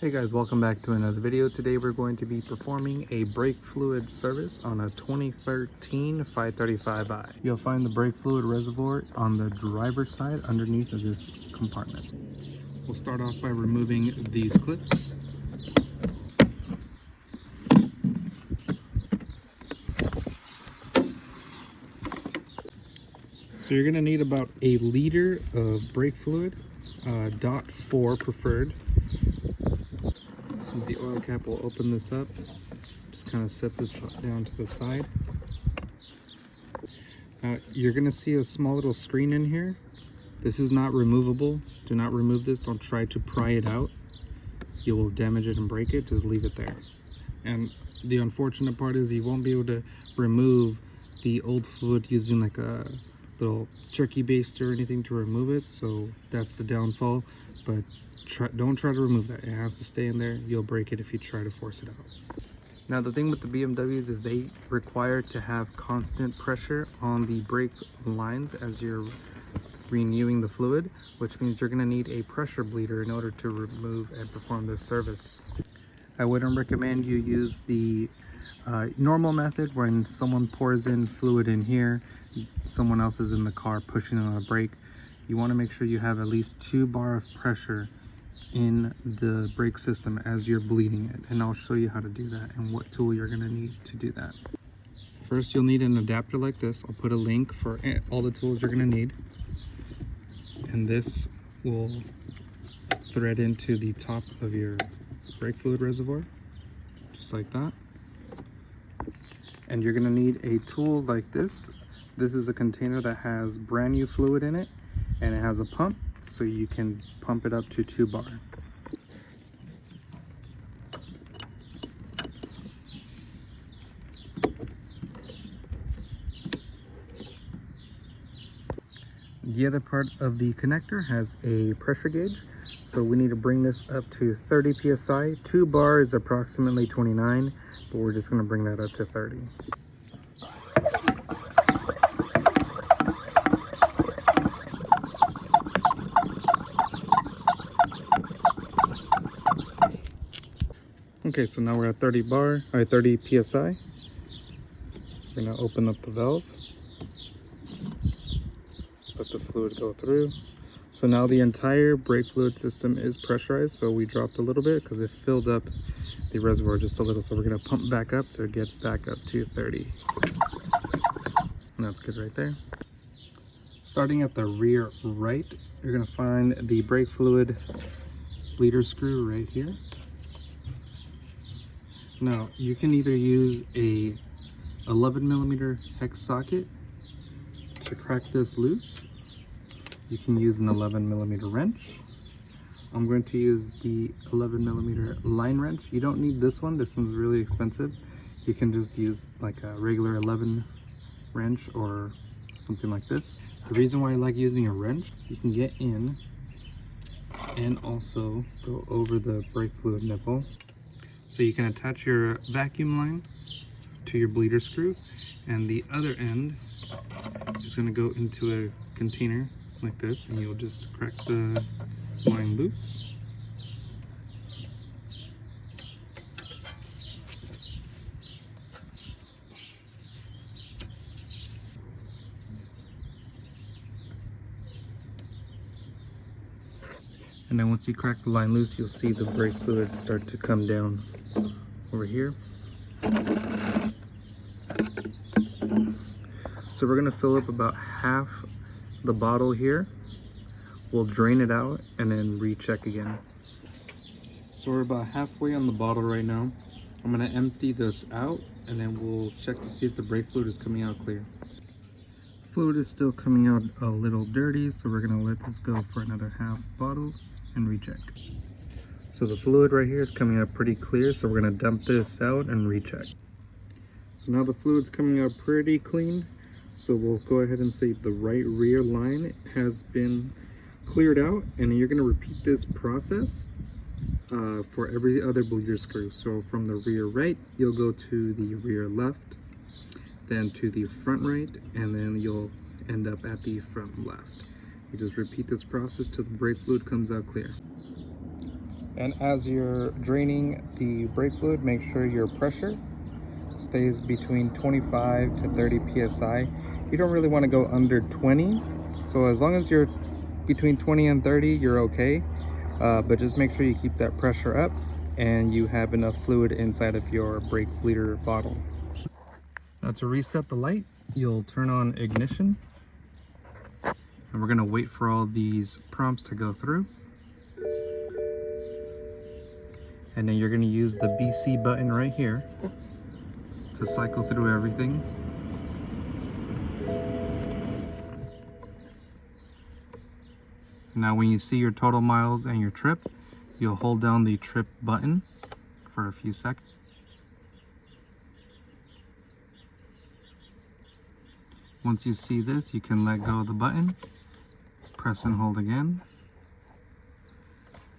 Hey guys, welcome back to another video. Today we're going to be performing a brake fluid service on a 2013 535i. You'll find the brake fluid reservoir on the driver's side underneath of this compartment. We'll start off by removing these clips. So you're going to need about a liter of brake fluid, .4 preferred. This is the oil cap. We'll open this up, just kind of set this down to the side. You're going to see a small little screen in here. This is not removable. Do not remove this. Don't try to pry it out. You will damage it and break it. Just leave it there. And the unfortunate part is you won't be able to remove the old fluid using like a little turkey baster or anything to remove it. So that's the downfall. But don't try to remove that. It has to stay in there. You'll break it if you try to force it out. Now the thing with the BMWs is they require to have constant pressure on the brake lines as you're renewing the fluid, which means you're going to need a pressure bleeder in order to remove and perform this service. I wouldn't recommend you use the normal method when someone pours in fluid in here, someone else is in the car pushing on a brake. You want to make sure you have at least 2 bar of pressure in the brake system as you're bleeding it, and I'll show you how to do that and what tool you're going to need to do that. First, you'll need an adapter like this. I'll put a link for all the tools you're going to need, and this will thread into the top of your brake fluid reservoir just like that. And you're going to need a tool like this. This is a container that has brand new fluid in it, and it has a pump so you can pump it up to 2 bar. The other part of the connector has a pressure gauge, so we need to bring this up to 30 psi. 2 bar is approximately 29, but we're just going to bring that up to 30. Okay, so now we're at 30 psi. We're going to open up the valve, let the fluid go through. So now the entire brake fluid system is pressurized, so we dropped a little bit because it filled up the reservoir just a little. So we're going to pump back up to get back up to 30. And that's good right there. Starting at the rear right, you're going to find the brake fluid bleeder screw right here. Now, you can either use a 11mm hex socket to crack this loose. You can use an 11mm wrench. I'm going to use the 11mm line wrench. You don't need this one. This one's really expensive. You can just use like a regular 11 wrench or something like this. The reason why I like using a wrench, you can get in and also go over the brake fluid nipple. So you can attach your vacuum line to your bleeder screw, and the other end is going to go into a container like this, and you'll just crack the line loose. And then once you crack the line loose, you'll see the brake fluid start to come down over here. So we're gonna fill up about half the bottle here. We'll drain it out and then recheck again. So we're about halfway on the bottle right now. I'm gonna empty this out and then we'll check to see if the brake fluid is coming out clear. Fluid is still coming out a little dirty, so we're gonna let this go for another half bottle and recheck. So the fluid right here is coming out pretty clear, so we're going to dump this out and recheck. So now the fluid's coming out pretty clean, so we'll go ahead and say the right rear line has been cleared out, and you're going to repeat this process for every other bleeder screw. So from the rear right, you'll go to the rear left, then to the front right, and then you'll end up at the front left. You just repeat this process till the brake fluid comes out clear. And as you're draining the brake fluid, make sure your pressure stays between 25 to 30 psi. You don't really want to go under 20, so as long as you're between 20 and 30, you're okay. But just make sure you keep that pressure up and you have enough fluid inside of your brake bleeder bottle. Now to reset the light, you'll turn on ignition, and we're going to wait for all these prompts to go through. And then you're going to use the BC button right here to cycle through everything. Now when you see your total miles and your trip, you'll hold down the trip button for a few seconds. Once you see this, you can let go of the button, press and hold again.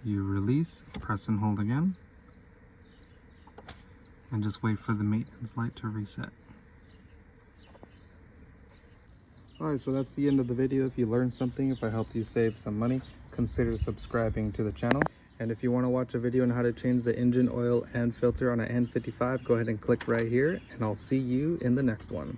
You release, press and hold again, and just wait for the maintenance light to reset. Alright, so that's the end of the video. If you learned something, if I helped you save some money, consider subscribing to the channel. And if you want to watch a video on how to change the engine oil and filter on an N55, go ahead and click right here, and I'll see you in the next one.